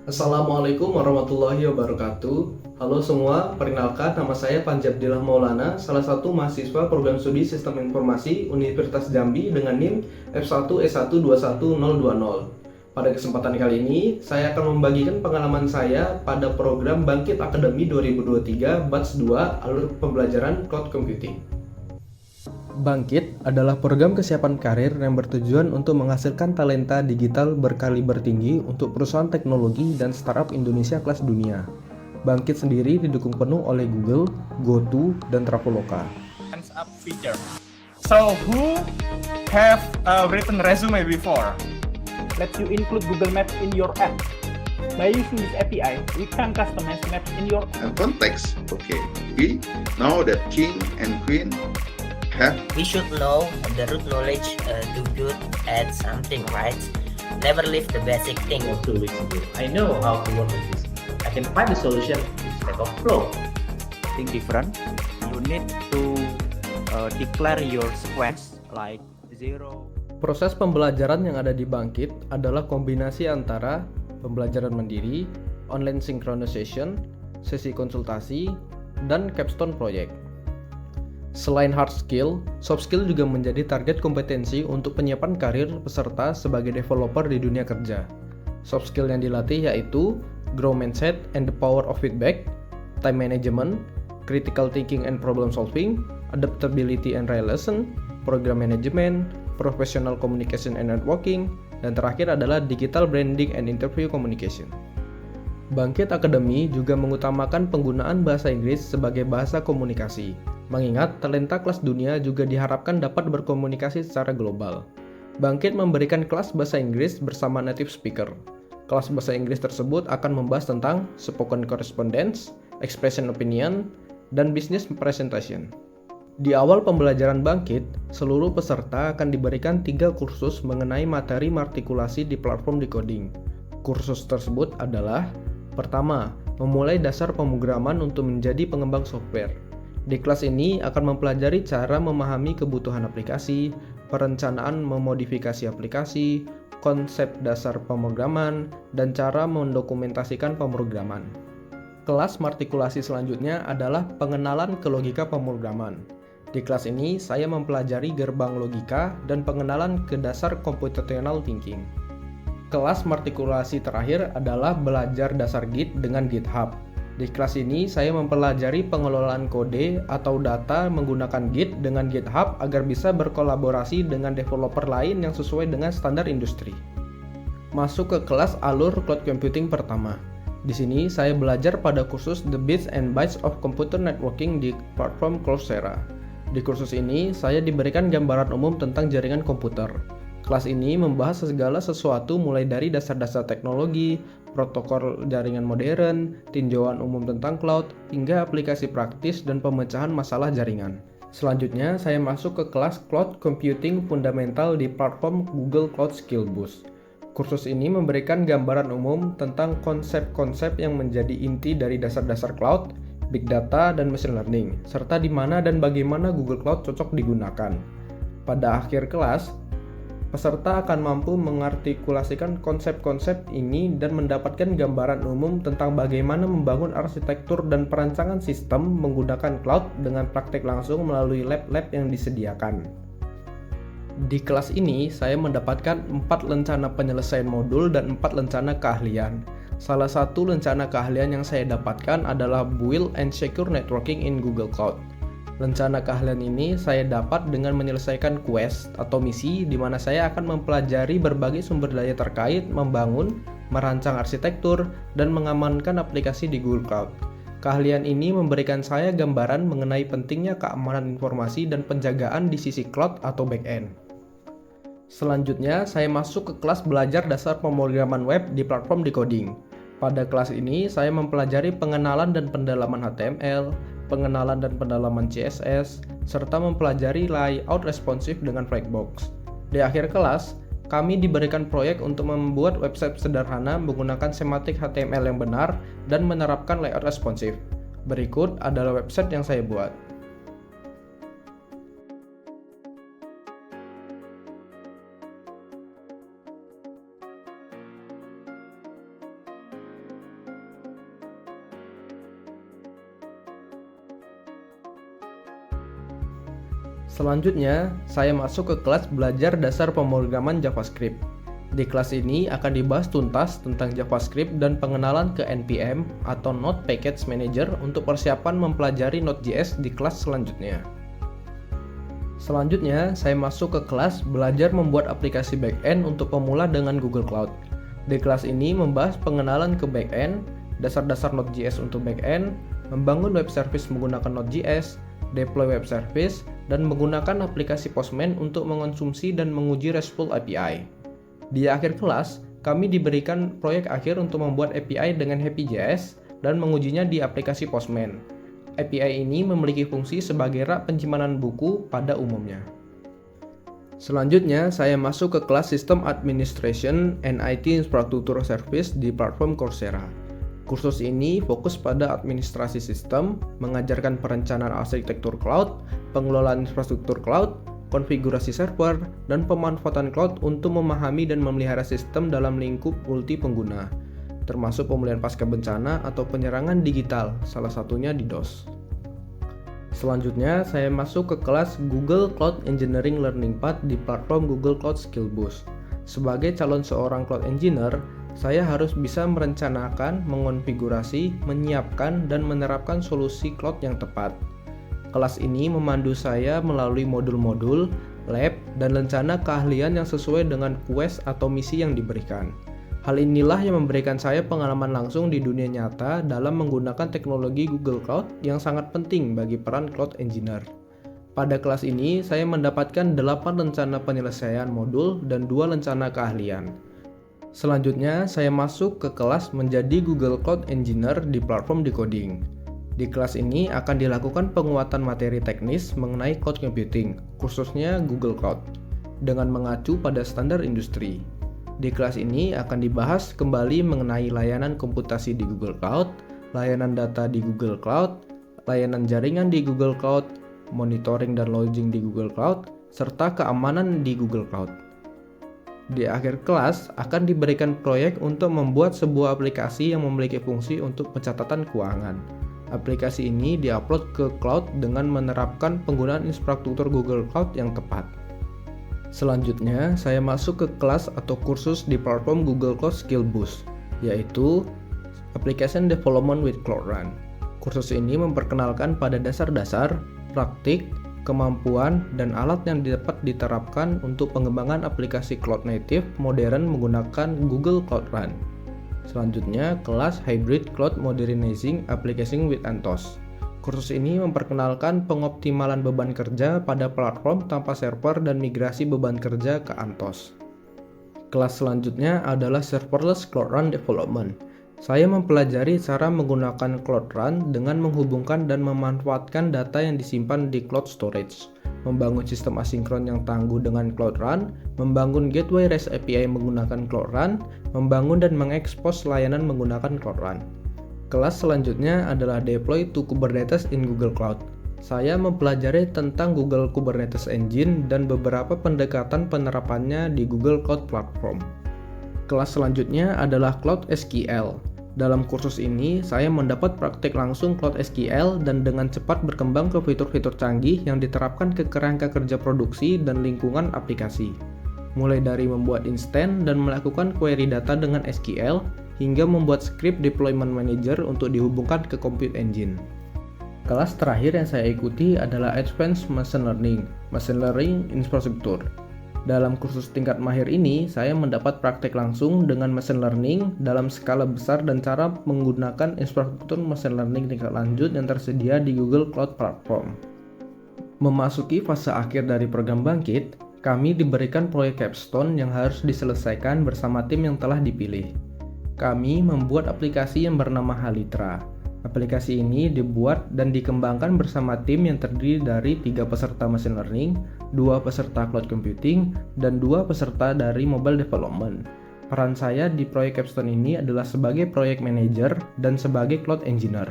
Assalamualaikum warahmatullahi wabarakatuh. Halo semua, perkenalkan nama saya Panjabdillah Maulana, salah satu mahasiswa program studi Sistem Informasi Universitas Jambi dengan NIM F1S121020. Pada kesempatan kali ini, saya akan membagikan pengalaman saya pada program Bangkit Akademi 2023 Batch 2 alur pembelajaran Cloud Computing. Bangkit adalah program kesiapan karir yang bertujuan untuk menghasilkan talenta digital berkaliber tinggi untuk perusahaan teknologi dan startup Indonesia kelas dunia. Bangkit sendiri didukung penuh oleh Google, GoTo, dan Traveloka. Hands up feature. So who have written resume before? Let you include Google Maps in your app. By using this API, we can customize maps in your app. Context. Okay, we know that king and queen have. We should know the root knowledge to good at something, right? Never leave the basic thing. 2 weeks ago, I know how to work with this. I can find the solution with Stack Overflow. Think different. You need to declare your squads like 0. Proses pembelajaran yang ada di Bangkit adalah kombinasi antara pembelajaran mandiri, online synchronization, sesi konsultasi, dan capstone project. Selain hard skill, soft skill juga menjadi target kompetensi untuk penyiapan karir peserta sebagai developer di dunia kerja. Soft skill yang dilatih yaitu grow mindset and the power of feedback, time management, critical thinking and problem solving, adaptability and resilience, program management, professional communication and networking, dan terakhir adalah digital branding and interview communication. Bangkit Academy juga mengutamakan penggunaan bahasa Inggris sebagai bahasa komunikasi. Mengingat talenta kelas dunia juga diharapkan dapat berkomunikasi secara global. Bangkit memberikan kelas bahasa Inggris bersama native speaker. Kelas bahasa Inggris tersebut akan membahas tentang spoken correspondence, expression opinion, dan business presentation. Di awal pembelajaran Bangkit, seluruh peserta akan diberikan 3 kursus mengenai materi martikulasi di platform decoding. Kursus tersebut adalah: pertama, memulai dasar pemrograman untuk menjadi pengembang software. Di kelas ini akan mempelajari cara memahami kebutuhan aplikasi, perencanaan memodifikasi aplikasi, konsep dasar pemrograman, dan cara mendokumentasikan pemrograman. Kelas martikulasi selanjutnya adalah pengenalan ke logika pemrograman. Di kelas ini saya mempelajari gerbang logika dan pengenalan ke dasar computational thinking. Kelas martikulasi terakhir adalah belajar dasar Git dengan GitHub. Di kelas ini, saya mempelajari pengelolaan kode atau data menggunakan Git dengan GitHub agar bisa berkolaborasi dengan developer lain yang sesuai dengan standar industri. Masuk ke kelas alur Cloud Computing pertama. Di sini, saya belajar pada kursus The Bits and Bytes of Computer Networking di platform Coursera. Di kursus ini, saya diberikan gambaran umum tentang jaringan komputer. Kelas ini membahas segala sesuatu mulai dari dasar-dasar teknologi, protokol jaringan modern, tinjauan umum tentang cloud, hingga aplikasi praktis dan pemecahan masalah jaringan. Selanjutnya, saya masuk ke kelas Cloud Computing Fundamental di platform Google Cloud Skill Boost. Kursus ini memberikan gambaran umum tentang konsep-konsep yang menjadi inti dari dasar-dasar cloud, big data, dan machine learning, serta di mana dan bagaimana Google Cloud cocok digunakan. Pada akhir kelas, peserta akan mampu mengartikulasikan konsep-konsep ini dan mendapatkan gambaran umum tentang bagaimana membangun arsitektur dan perancangan sistem menggunakan cloud dengan praktek langsung melalui lab-lab yang disediakan. Di kelas ini, saya mendapatkan 4 lencana penyelesaian modul dan 4 lencana keahlian. Salah satu lencana keahlian yang saya dapatkan adalah Build and Secure Networking in Google Cloud. Lencana keahlian ini saya dapat dengan menyelesaikan quest atau misi di mana saya akan mempelajari berbagai sumber daya terkait membangun, merancang arsitektur, dan mengamankan aplikasi di Google Cloud. Keahlian ini memberikan saya gambaran mengenai pentingnya keamanan informasi dan penjagaan di sisi cloud atau back-end. Selanjutnya, saya masuk ke kelas belajar dasar pemrograman web di platform decoding. Pada kelas ini, saya mempelajari pengenalan dan pendalaman HTML, pengenalan dan pendalaman CSS, serta mempelajari layout responsif dengan Flexbox. Di akhir kelas, kami diberikan proyek untuk membuat website sederhana menggunakan semantik HTML yang benar dan menerapkan layout responsif. Berikut adalah website yang saya buat. Selanjutnya, saya masuk ke kelas belajar dasar pemrograman JavaScript. Di kelas ini akan dibahas tuntas tentang JavaScript dan pengenalan ke NPM atau Node Package Manager untuk persiapan mempelajari Node.js di kelas selanjutnya. Selanjutnya, saya masuk ke kelas belajar membuat aplikasi backend untuk pemula dengan Google Cloud. Di kelas ini membahas pengenalan ke backend, dasar-dasar Node.js untuk backend, membangun web service menggunakan Node.js, deploy web service, dan menggunakan aplikasi Postman untuk mengonsumsi dan menguji RESTful API. Di akhir kelas, kami diberikan proyek akhir untuk membuat API dengan Happy.js dan mengujinya di aplikasi Postman. API ini memiliki fungsi sebagai rak penyimpanan buku pada umumnya. Selanjutnya, saya masuk ke kelas System Administration and IT Infrastructure Service di platform Coursera. Kursus ini fokus pada administrasi sistem, mengajarkan perencanaan arsitektur cloud, pengelolaan infrastruktur cloud, konfigurasi server, dan pemanfaatan cloud untuk memahami dan memelihara sistem dalam lingkup multi pengguna, termasuk pemulihan pasca bencana atau penyerangan digital, salah satunya DDoS. Selanjutnya, saya masuk ke kelas Google Cloud Engineering Learning Path di platform Google Cloud Skill Boost. Sebagai calon seorang cloud engineer, saya harus bisa merencanakan, mengonfigurasi, menyiapkan, dan menerapkan solusi cloud yang tepat. Kelas ini memandu saya melalui modul-modul, lab, dan rencana keahlian yang sesuai dengan quest atau misi yang diberikan. Hal inilah yang memberikan saya pengalaman langsung di dunia nyata dalam menggunakan teknologi Google Cloud yang sangat penting bagi peran cloud engineer. Pada kelas ini, saya mendapatkan 8 rencana penyelesaian modul dan 2 rencana keahlian. Selanjutnya, saya masuk ke kelas menjadi Google Cloud Engineer di platform Decoding. Di kelas ini akan dilakukan penguatan materi teknis mengenai cloud computing, khususnya Google Cloud, dengan mengacu pada standar industri. Di kelas ini akan dibahas kembali mengenai layanan komputasi di Google Cloud, layanan data di Google Cloud, layanan jaringan di Google Cloud, monitoring dan logging di Google Cloud, serta keamanan di Google Cloud. Di akhir kelas akan diberikan proyek untuk membuat sebuah aplikasi yang memiliki fungsi untuk pencatatan keuangan. Aplikasi ini diupload ke cloud dengan menerapkan penggunaan infrastruktur Google Cloud yang tepat. Selanjutnya, saya masuk ke kelas atau kursus di platform Google Cloud Skill Boost, yaitu Application Development with Cloud Run. Kursus ini memperkenalkan pada dasar-dasar, praktik, kemampuan, dan alat yang dapat diterapkan untuk pengembangan aplikasi cloud native modern menggunakan Google Cloud Run. Selanjutnya, kelas Hybrid Cloud Modernizing Application with Anthos. Kursus ini memperkenalkan pengoptimalan beban kerja pada platform tanpa server dan migrasi beban kerja ke Anthos. Kelas selanjutnya adalah Serverless Cloud Run Development. Saya mempelajari cara menggunakan Cloud Run dengan menghubungkan dan memanfaatkan data yang disimpan di cloud storage, membangun sistem asinkron yang tangguh dengan Cloud Run, membangun gateway REST API menggunakan Cloud Run, membangun dan mengekspos layanan menggunakan Cloud Run. Kelas selanjutnya adalah Deploy to Kubernetes in Google Cloud. Saya mempelajari tentang Google Kubernetes Engine dan beberapa pendekatan penerapannya di Google Cloud Platform. Kelas selanjutnya adalah Cloud SQL. Dalam kursus ini, saya mendapat praktik langsung Cloud SQL dan dengan cepat berkembang ke fitur-fitur canggih yang diterapkan ke kerangka kerja produksi dan lingkungan aplikasi. Mulai dari membuat instan dan melakukan query data dengan SQL, hingga membuat script deployment manager untuk dihubungkan ke Compute Engine. Kelas terakhir yang saya ikuti adalah Advanced Machine Learning Infrastructure. Dalam kursus tingkat mahir ini, saya mendapat praktek langsung dengan machine learning dalam skala besar dan cara menggunakan infrastruktur machine learning tingkat lanjut yang tersedia di Google Cloud Platform. Memasuki fase akhir dari program Bangkit, kami diberikan proyek capstone yang harus diselesaikan bersama tim yang telah dipilih. Kami membuat aplikasi yang bernama Halitra. Aplikasi ini dibuat dan dikembangkan bersama tim yang terdiri dari 3 peserta machine learning, 2 peserta cloud computing, dan 2 peserta dari mobile development. Peran saya di proyek capstone ini adalah sebagai project manager dan sebagai cloud engineer.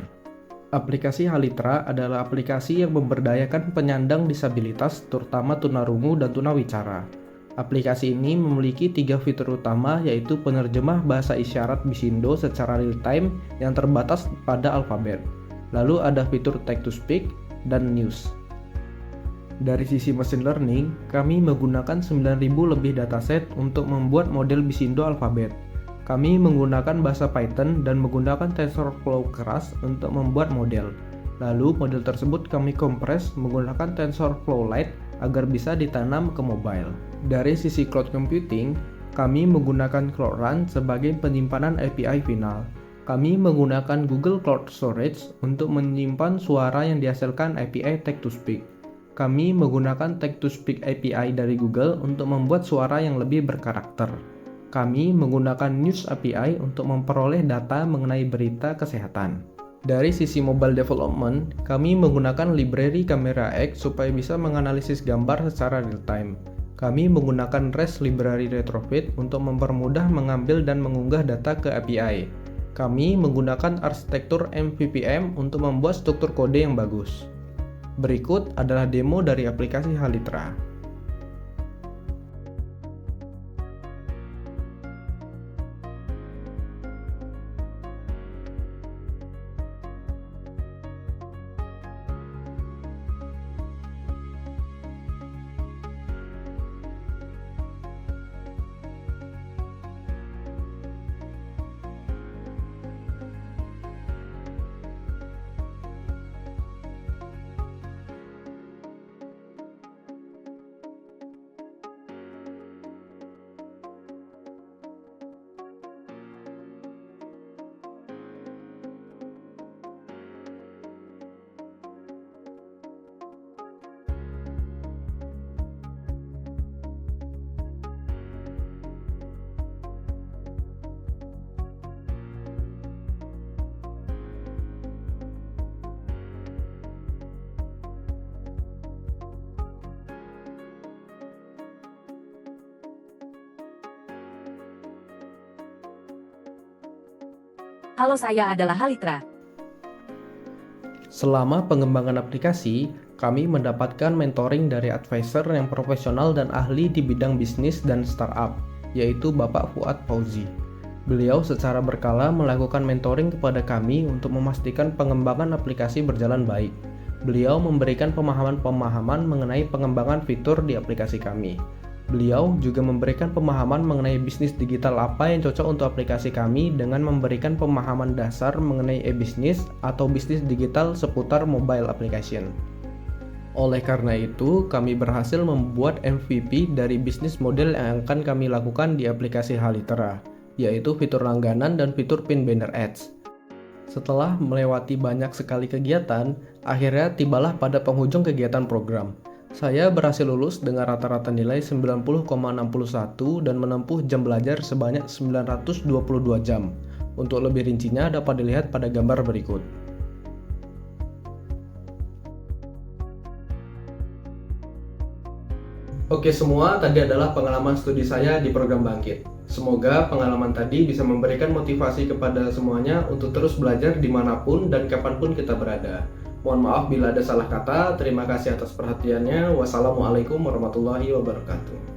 Aplikasi Halitra adalah aplikasi yang memberdayakan penyandang disabilitas, terutama tunarungu dan tunawicara. Aplikasi ini memiliki 3 fitur utama, yaitu penerjemah bahasa isyarat Bisindo secara real-time yang terbatas pada alfabet. Lalu ada fitur text to speak dan news. Dari sisi machine learning, kami menggunakan 9.000 lebih dataset untuk membuat model Bisindo alfabet. Kami menggunakan bahasa Python dan menggunakan TensorFlow keras untuk membuat model. Lalu model tersebut kami kompres menggunakan TensorFlow Lite agar bisa ditanam ke mobile. Dari sisi cloud computing, kami menggunakan Cloud Run sebagai penyimpanan API final. Kami menggunakan Google Cloud Storage untuk menyimpan suara yang dihasilkan API Text-to-Speech. Kami menggunakan Text-to-Speech API dari Google untuk membuat suara yang lebih berkarakter. Kami menggunakan News API untuk memperoleh data mengenai berita kesehatan. Dari sisi mobile development, kami menggunakan library Camera X supaya bisa menganalisis gambar secara real-time. Kami menggunakan REST library retrofit untuk mempermudah mengambil dan mengunggah data ke API. Kami menggunakan arsitektur MVVM untuk membuat struktur kode yang bagus. Berikut adalah demo dari aplikasi Halitra. Halo, saya adalah Halitra. Selama pengembangan aplikasi, kami mendapatkan mentoring dari advisor yang profesional dan ahli di bidang bisnis dan startup, yaitu Bapak Fuad Fauzi. Beliau secara berkala melakukan mentoring kepada kami untuk memastikan pengembangan aplikasi berjalan baik. Beliau memberikan pemahaman-pemahaman mengenai pengembangan fitur di aplikasi kami. Beliau juga memberikan pemahaman mengenai bisnis digital apa yang cocok untuk aplikasi kami dengan memberikan pemahaman dasar mengenai e-bisnis atau bisnis digital seputar mobile application. Oleh karena itu, kami berhasil membuat MVP dari bisnis model yang akan kami lakukan di aplikasi Halitra, yaitu fitur langganan dan fitur pin banner ads. Setelah melewati banyak sekali kegiatan, akhirnya tibalah pada penghujung kegiatan program. Saya berhasil lulus dengan rata-rata nilai 90,61 dan menempuh jam belajar sebanyak 922 jam. Untuk lebih rincinya dapat dilihat pada gambar berikut. Oke semua, tadi adalah pengalaman studi saya di program Bangkit. Semoga pengalaman tadi bisa memberikan motivasi kepada semuanya untuk terus belajar dimanapun dan kapanpun kita berada. Mohon maaf bila ada salah kata. Terima kasih atas perhatiannya. Wassalamualaikum warahmatullahi wabarakatuh.